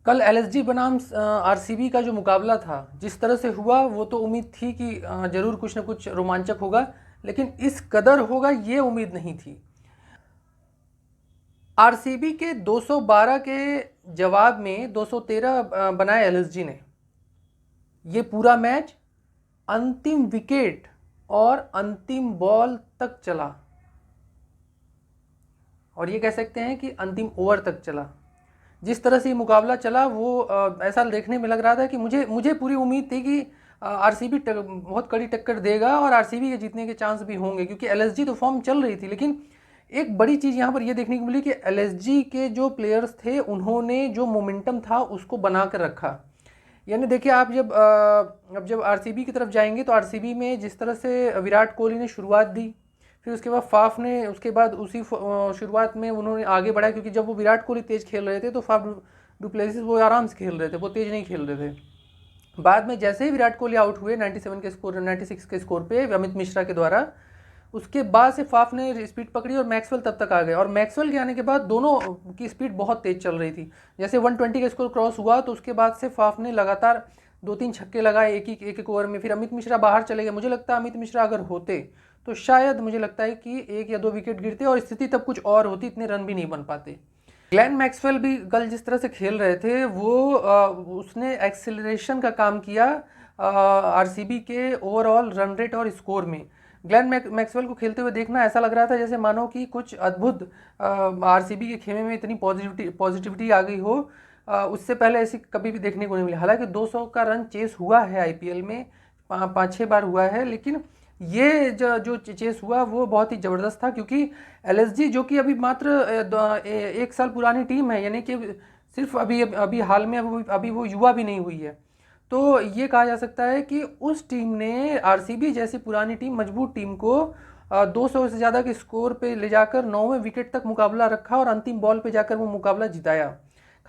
कल एलएसजी बनाम आरसीबी का जो मुकाबला था, जिस तरह से हुआ वो तो उम्मीद थी कि ज़रूर कुछ ना कुछ रोमांचक होगा, लेकिन इस कदर होगा ये उम्मीद नहीं थी। आरसीबी के 212 के जवाब में 213 बनाए एलएसजी ने। ये पूरा मैच अंतिम विकेट और अंतिम बॉल तक चला, और ये कह सकते हैं कि अंतिम ओवर तक चला। जिस तरह से ये मुकाबला चला वो ऐसा देखने में लग रहा था कि मुझे पूरी उम्मीद थी कि आरसीबी बहुत कड़ी टक्कर देगा और आरसीबी के जीतने के चांस भी होंगे, क्योंकि एलएसजी तो फॉर्म चल रही थी। लेकिन एक बड़ी चीज़ यहाँ पर ये देखने को मिली कि एलएसजी के जो प्लेयर्स थे उन्होंने जो मोमेंटम था उसको बना कर रखा। यानी देखिए, आप जब आरसीबी की तरफ जाएंगे तो आरसीबी में जिस तरह से विराट कोहली ने शुरुआत दी, फिर उसके बाद फाफ ने उसके बाद उसी शुरुआत में उन्होंने आगे बढ़ाया, क्योंकि जब वो विराट कोहली तेज खेल रहे थे तो फाफ डुप्लेसिस वो आराम से खेल रहे थे, वो तेज नहीं खेल रहे थे। बाद में जैसे ही विराट कोहली आउट हुए 96 के स्कोर पे अमित मिश्रा के द्वारा, उसके बाद से फाफ ने स्पीड पकड़ी और मैक्सवेल तब तक आ गए, और मैक्सवेल के आने के बाद दोनों की स्पीड बहुत तेज चल रही थी। जैसे 120 का स्कोर क्रॉस हुआ तो उसके बाद से फाफ ने लगातार 2-3 छक्के लगाए एक ओवर में। फिर अमित मिश्रा बाहर चले गए। मुझे लगता है अमित मिश्रा अगर होते तो शायद मुझे लगता है कि 1 या 2 विकेट गिरते और स्थिति तब कुछ और होती, इतने रन भी नहीं बन पाते। ग्लेन मैक्सवेल भी कल जिस तरह से खेल रहे थे वो उसने एक्सेलरेशन का काम किया आरसीबी के ओवरऑल रन रेट और स्कोर में। ग्लेन मैक्सवेल को खेलते हुए देखना ऐसा लग रहा था जैसे मानो कि कुछ अद्भुत आरसीबी के खेमे में इतनी पॉजिटिविटी आ गई हो। उससे पहले ऐसी कभी भी देखने को नहीं मिली। हालांकि 200 का रन चेस हुआ है आईपीएल में, 5-6 बार हुआ है, लेकिन ये जो चेस हुआ वो बहुत ही ज़बरदस्त था, क्योंकि एलएसजी जो कि अभी मात्र 1 साल पुरानी टीम है, यानी कि सिर्फ अभी अभी हाल में अभी वो युवा भी नहीं हुई है। तो ये कहा जा सकता है कि उस टीम ने आरसीबी जैसी पुरानी टीम, मजबूत टीम को 200 से ज़्यादा के स्कोर पे ले जाकर 9वें विकेट तक मुकाबला रखा और अंतिम बॉल पे जाकर वो मुकाबला जिताया।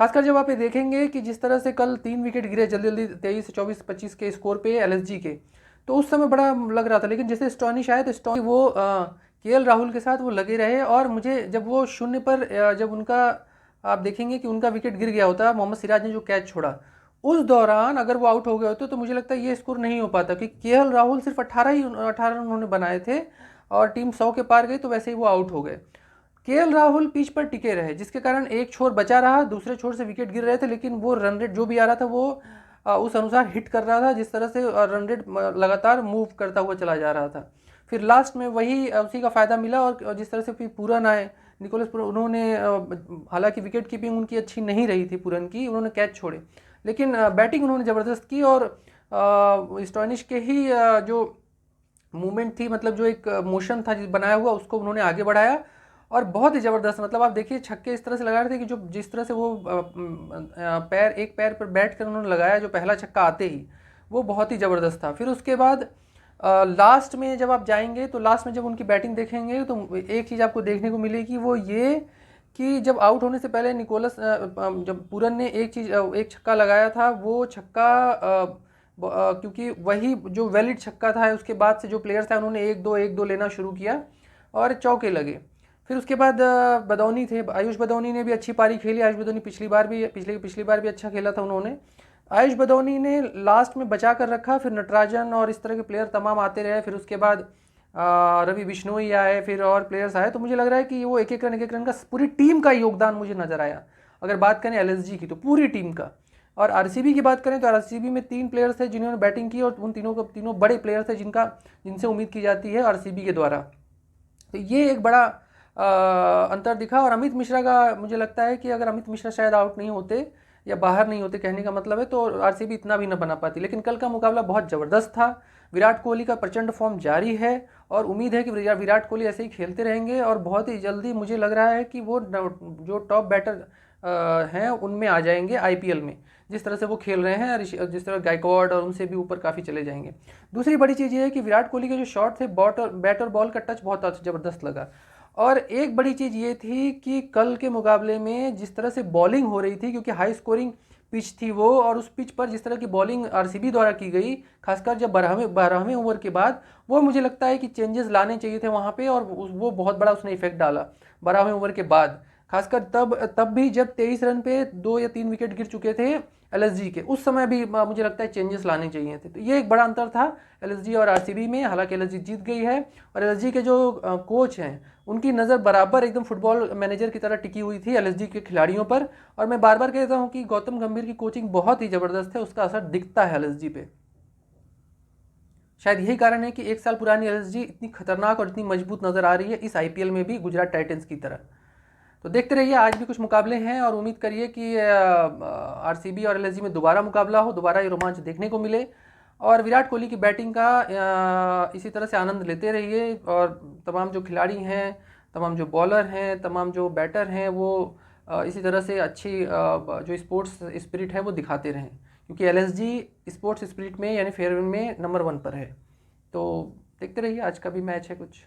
खासकर जब आप ये देखेंगे कि जिस तरह से कल 3 विकेट गिरे जल्दी जल्दी 23, 24, 25 के स्कोर पे एलएसजी के, तो उस समय बड़ा लग रहा था। लेकिन जैसे स्टॉनिश आए तो स्टॉनिश वो केएल राहुल के साथ वो लगे रहे, और मुझे जब वो शून्य पर जब उनका आप देखेंगे कि उनका विकेट गिर गया होता, मोहम्मद सिराज ने जो कैच छोड़ा, उस दौरान अगर वो आउट हो गए होते तो मुझे लगता है ये स्कोर नहीं हो पाता, क्योंकि केएल राहुल सिर्फ 18 उन्होंने बनाए थे और टीम 100 के पार गई, तो वैसे ही वो आउट हो गए। केएल राहुल पिच पर टिके रहे, जिसके कारण एक छोर बचा रहा, दूसरे छोर से विकेट गिर रहे थे, लेकिन वो रन रेट जो भी आ रहा था वो उस अनुसार हिट कर रहा था, जिस तरह से रन रेट लगातार मूव करता हुआ चला जा रहा था। फिर लास्ट में वही उसी का फ़ायदा मिला, और जिस तरह से फिर पूरन आए, निकोलस पूरन, उन्होंने हालांकि विकेट कीपिंग उनकी अच्छी नहीं रही थी पूरन की, उन्होंने कैच छोड़े, लेकिन बैटिंग उन्होंने ज़बरदस्त की। और स्टॉनिश के ही जो मूवमेंट थी, मतलब जो एक मोशन था बनाया हुआ, उसको उन्होंने आगे बढ़ाया, और बहुत ही ज़बरदस्त, मतलब आप देखिए छक्के इस तरह से लगा रहे थे कि जो जिस तरह से वो एक पैर पर बैठ कर उन्होंने लगाया, जो पहला छक्का आते ही, वो बहुत ही ज़बरदस्त था। फिर उसके बाद लास्ट में जब आप जाएंगे तो लास्ट में जब उनकी बैटिंग देखेंगे तो एक चीज़ आपको देखने को मिलेगी, वो ये कि जब आउट होने से पहले निकोलस जब पूरन ने एक छक्का लगाया था, वो छक्का क्योंकि वही जो वैलिड छक्का था, उसके बाद से जो प्लेयर्स थे उन्होंने 1-2 लेना शुरू किया और चौके लगे। फिर उसके बाद बदौनी थे, आयुष बदौनी ने भी अच्छी पारी खेली। आयुष बदौनी पिछली बार भी अच्छा खेला था उन्होंने। आयुष बदौनी ने लास्ट में बचा कर रखा, फिर नटराजन और इस तरह के प्लेयर तमाम आते रहे। फिर उसके बाद रवि बिश्नोई आए, फिर और प्लेयर्स आए, तो मुझे लग रहा है कि वो एक एक रन का पूरी टीम का योगदान मुझे नजर आया। अगर बात करें एलएसजी की तो पूरी टीम का, और आरसीबी की बात करें तो आरसीबी में 3 प्लेयर्स थे जिन्होंने बैटिंग की, और उन तीनों बड़े प्लेयर्स थे जिनसे उम्मीद की जाती है आरसीबी के द्वारा। तो ये एक बड़ा अंतर दिखा। और अमित मिश्रा का मुझे लगता है कि अगर अमित मिश्रा शायद आउट नहीं होते या बाहर नहीं होते, कहने का मतलब है, तो आरसीबी इतना भी ना बना पाती। लेकिन कल का मुकाबला बहुत ज़बरदस्त था। विराट कोहली का प्रचंड फॉर्म जारी है, और उम्मीद है कि विराट कोहली ऐसे ही खेलते रहेंगे, और बहुत ही जल्दी मुझे लग रहा है कि वो जो टॉप बैटर हैं उनमें आ जाएंगे आईपीएल में। जिस तरह से वो खेल रहे हैं, जिस तरह गायकवाड और उनसे भी ऊपर काफ़ी चले जाएंगे। दूसरी बड़ी चीज़ ये है कि विराट कोहली के जो शॉट थे, बैट और बॉल का टच बहुत ज़बरदस्त लगा। और एक बड़ी चीज़ ये थी कि कल के मुकाबले में जिस तरह से बॉलिंग हो रही थी, क्योंकि हाई स्कोरिंग पिच थी वो, और उस पिच पर जिस तरह की बॉलिंग आरसीबी द्वारा की गई, खासकर जब 12वें ओवर के बाद, वो मुझे लगता है कि चेंजेस लाने चाहिए थे वहाँ पे, और वो बहुत बड़ा उसने इफेक्ट डाला 12वें ओवर के बाद। खासकर तब भी जब 23 रन पे 2 या 3 विकेट गिर चुके थे एलएसजी के, उस समय भी मुझे लगता है चेंजेस लाने चाहिए थे। तो ये एक बड़ा अंतर था एलएसजी और आरसीबी में। हालांकि एलएसजी जीत गई है और एलएसजी के जो कोच हैं उनकी नज़र बराबर एकदम फुटबॉल मैनेजर की तरह टिकी हुई थी एलएसजी के खिलाड़ियों पर। और मैं बार बार कहता हूँ कि गौतम गंभीर की कोचिंग बहुत ही ज़बरदस्त है, उसका असर दिखता है एलएसजी पे। शायद यही कारण है कि 1 साल पुरानी एलएसजी इतनी खतरनाक और इतनी मजबूत नज़र आ रही है इस आईपीएल में भी, गुजरात टाइटंस की तरह। तो देखते रहिए, आज भी कुछ मुकाबले हैं और उम्मीद करिए कि आरसीबी और एलएसजी में दोबारा मुकाबला हो, दोबारा ये रोमांच देखने को मिले। और विराट कोहली की बैटिंग का इसी तरह से आनंद लेते रहिए। और तमाम जो खिलाड़ी हैं, तमाम जो बॉलर हैं, तमाम जो बैटर हैं, वो इसी तरह से अच्छी जो स्पोर्ट्स स्पिरिट है वो दिखाते रहें, क्योंकि एलएसजी स्पोर्ट्स स्पिरिट में यानी फेयरवेल में नंबर 1 पर है। तो देखते रहिए, आज का भी मैच है कुछ।